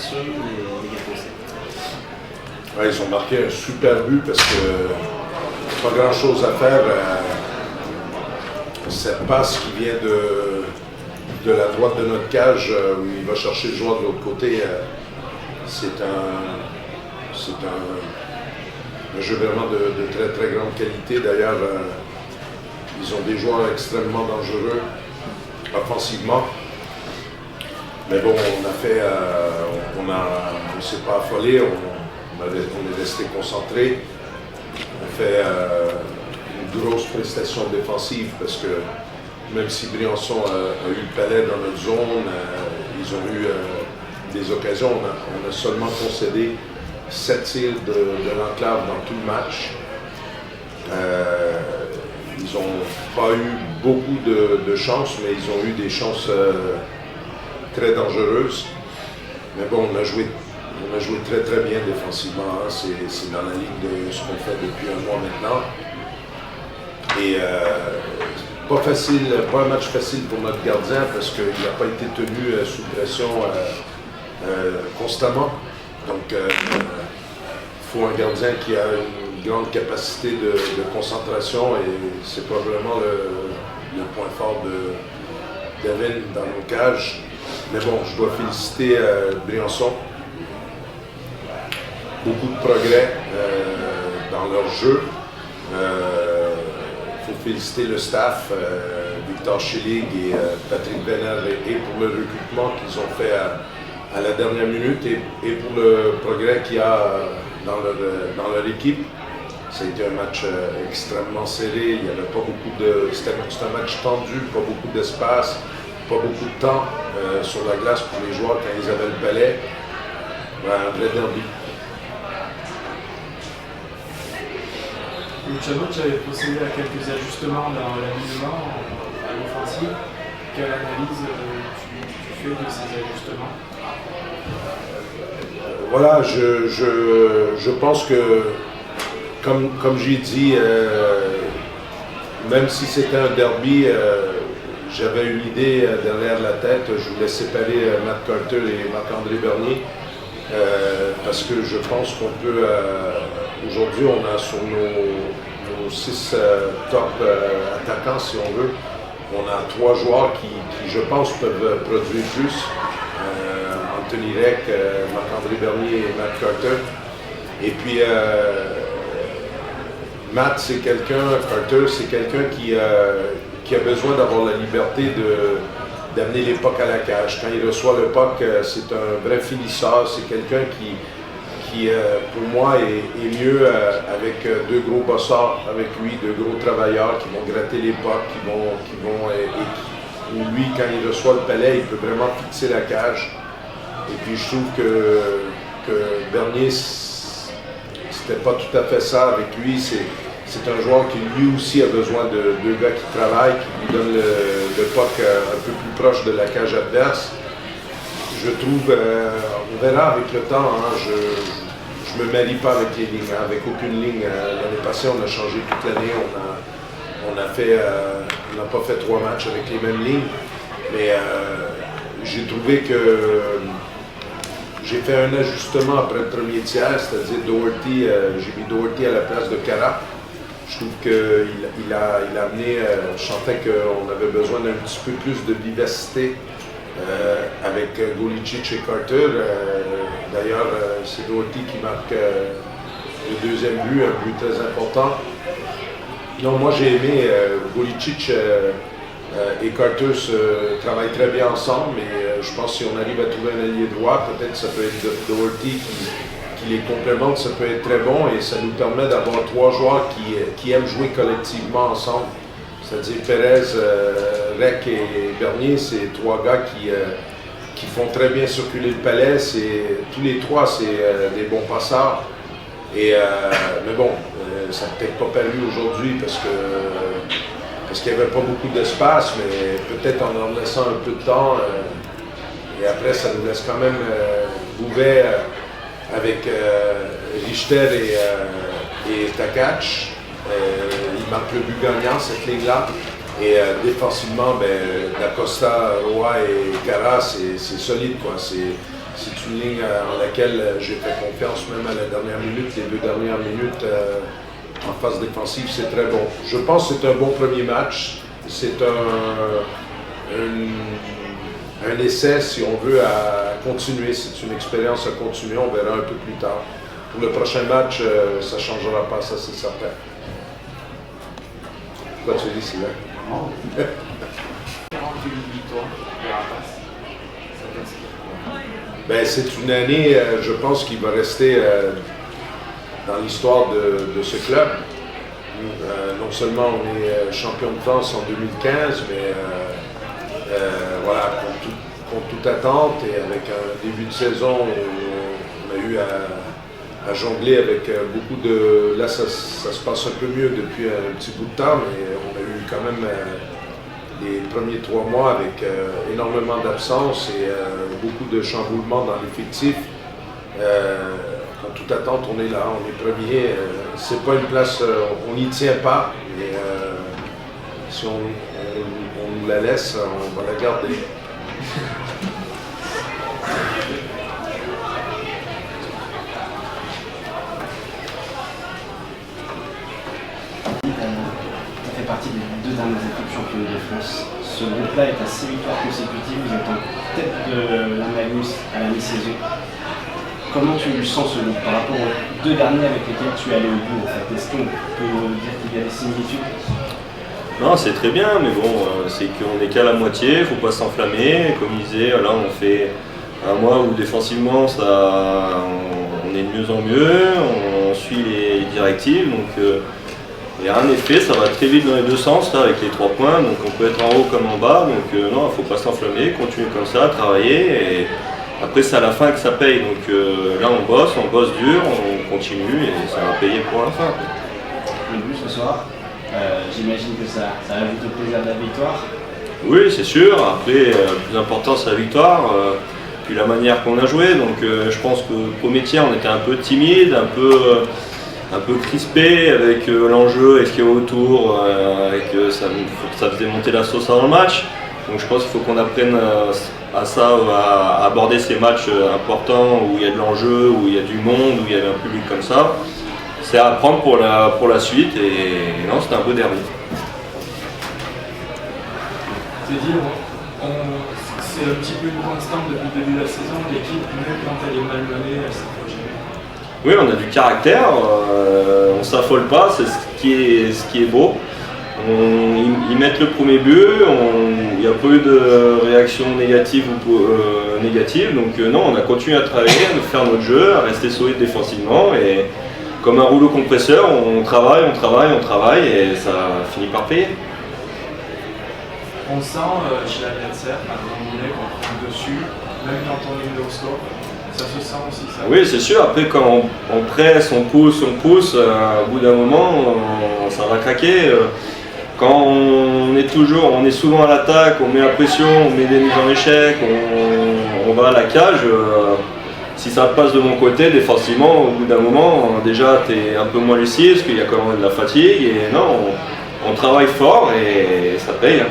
sur les Gatossais. Ouais, ils ont marqué un super but parce que pas grand chose à faire. Cette passe qui vient de la droite de notre cage, où il va chercher le joueur de l'autre côté, c'est un jeu vraiment de très très grande qualité. D'ailleurs, ils ont des joueurs extrêmement dangereux offensivement. Mais bon, on ne s'est pas affolé, on est resté concentré. On fait une grosse prestation défensive parce que même si Briançon a eu le palais dans notre zone, ils ont eu des occasions. On a seulement concédé 7 tirs de l'enclave dans tout le match. Ils n'ont pas eu beaucoup de chances, mais ils ont eu des chances très dangereuses. Mais bon, on a joué très très bien défensivement. Hein. C'est dans la ligne de ce qu'on fait depuis un mois maintenant. Et pas facile, pas un match facile pour notre gardien parce qu'il n'a pas été tenu sous pression constamment. Donc, il faut un gardien qui a une grande capacité de concentration et c'est probablement le point fort de Devin dans nos cages. Mais bon, je dois féliciter Briançon. Beaucoup de progrès dans leur jeu. Il faut féliciter le staff, Victor Schilling et Patrick Benner, et pour le recrutement qu'ils ont fait à la dernière minute et pour le progrès qu'il y a dans leur équipe. Ça a été un match extrêmement serré, il n'y avait pas beaucoup c'était un match tendu, pas beaucoup d'espace, pas beaucoup de temps sur la glace pour les joueurs quand ils avaient le palais. Un vrai derby. Le Chabot avait procédé à quelques ajustements dans l'alignement à l'offensive. Quelle analyse tu fais de ces ajustements? Voilà, je pense que, comme j'ai dit, même si c'était un derby, j'avais une idée derrière la tête. Je voulais séparer Matt Carter et Marc-André Bernier parce que je pense qu'on peut, aujourd'hui, on a sur nos 6 top attaquants, si on veut, on a 3 joueurs qui, je pense, peuvent produire plus. Anthony Reck, Marc-André Bernier et Matt Carter. Et puis, Matt, c'est quelqu'un, Carter, c'est quelqu'un qui a besoin d'avoir la liberté d'amener les pucks à la cage. Quand il reçoit le puck, c'est un vrai finisseur, c'est quelqu'un qui pour moi, est mieux avec 2 gros bossards avec lui, 2 gros travailleurs qui vont gratter les pucks, où lui, quand il reçoit le palais, il peut vraiment fixer la cage. Et puis je trouve que Bernier, c'était pas tout à fait ça avec lui. C'est un joueur qui lui aussi a besoin de 2 gars qui travaillent, qui lui donnent le puck un peu plus proche de la cage adverse. Je trouve, on verra avec le temps, hein, je me marie pas avec les lignes, hein, avec aucune ligne. L'année passée, on a changé toute l'année, on n'a pas fait 3 matchs avec les mêmes lignes, mais j'ai trouvé que j'ai fait un ajustement après le premier tiers, c'est-à-dire Doherty, j'ai mis Doherty à la place de Cara. Je trouve qu'il a amené, je sentais qu'on avait besoin d'un petit peu plus de vivacité avec Golicic et Carter. D'ailleurs, c'est Doherty qui marque le deuxième but, un but très important. Non, moi j'ai aimé Golicic et Carter travaillent très bien ensemble, mais je pense que si on arrive à trouver un allié droit, peut-être ça peut être Doherty qui les complémente, ça peut être très bon et ça nous permet d'avoir 3 joueurs qui aiment jouer collectivement ensemble. C'est-à-dire Perez, Reck et Bernier, c'est 3 gars qui font très bien circuler le palais. Tous les 3, c'est des bons passeurs. Mais bon, ça n'a peut-être pas paru aujourd'hui parce qu'il n'y avait pas beaucoup d'espace, mais peut-être en leur laissant un peu de temps. Et après, ça nous laisse quand même Bouvet avec Richter et Takac. Il marque le but gagnant, cette ligne-là. Et défensivement, Dacosta, Roy et Cara, c'est solide, quoi. c'est une ligne en laquelle j'ai fait confiance même à la dernière minute, les 2 dernières minutes en phase défensive, c'est très bon. Je pense que c'est un bon premier match. C'est un essai, si on veut, à continuer. C'est une expérience à continuer. On verra un peu plus tard. Pour le prochain match, ça ne changera pas, ça c'est certain. Pourquoi tu dis, Sylvain? 48 victoires de la passe. Ben, c'est une année, je pense, qui va rester dans l'histoire de ce club. Non seulement on est champion de France en 2015, mais voilà, contre toute attente et avec un début de saison où on a eu à jongler avec beaucoup de... Là, ça se passe un peu mieux depuis un petit bout de temps, mais on a eu quand même les premiers 3 mois avec énormément d'absence et beaucoup de chamboulements dans l'effectif. En toute attente, on est là, on est premier. C'est pas une place, on n'y tient pas, mais si on nous la laisse, on va la garder. Ça fait partie des 2 dernières équipes championnes de France. Ce groupe-là est à 6 victoires consécutives. Vous êtes en tête de l'Analyse à la mi-saison. Comment tu sens ce groupe par rapport aux 2 derniers avec lesquels tu es allé au bout en fait? Est-ce qu'on peut dire qu'il y a des similitudes? Non, c'est très bien, mais bon, c'est qu'on n'est qu'à la moitié, il ne faut pas s'enflammer. Comme il disait, là on fait un mois où défensivement on est de mieux en mieux, on suit les directives, donc il y a un effet, ça va très vite dans les 2 sens là, avec les 3 points, donc on peut être en haut comme en bas, donc non, il ne faut pas s'enflammer, continuer comme ça, travailler. Et après, c'est à la fin que ça paye, donc là on bosse dur, on continue et ça va payer pour la fin. Le but ce soir, j'imagine que ça ajoute au plaisir de la victoire. Oui, c'est sûr. Après, le plus important c'est la victoire, puis la manière qu'on a joué. Donc je pense qu'au premier tiers on était un peu timide, un peu crispé avec l'enjeu et ce qu'il y a autour, et que ça faisait monter la sauce dans le match. Donc je pense qu'il faut qu'on apprenne à ça, à aborder ces matchs importants où il y a de l'enjeu, où il y a du monde, où il y a un public comme ça. C'est à apprendre pour la suite et non, c'était un beau derby. C'est dit, c'est un petit peu une constante depuis le début de la saison. L'équipe, même quand elle est malmenée, elle s'affole jamais. Oui, on a du caractère, on ne s'affole pas, c'est ce qui est beau. Ils mettent le premier but, il n'y a pas eu de réaction négative donc non, on a continué à travailler, à faire notre jeu, à rester solide défensivement et comme un rouleau compresseur, on travaille et ça finit par payer. On sent chez l'adversaire, à un moment donné, qu'on prend dessus, même quand on est au score. Ça se sent aussi, ça. Oui, c'est sûr. Après, quand on presse, on pousse, au bout d'un moment, ça va craquer. Quand on est souvent à l'attaque, on met la pression, on met des mises en échec, on va à la cage. Si ça passe de mon côté, défensivement, au bout d'un moment, déjà, tu es un peu moins lucide parce qu'il y a quand même de la fatigue. Et non, on travaille fort et ça paye.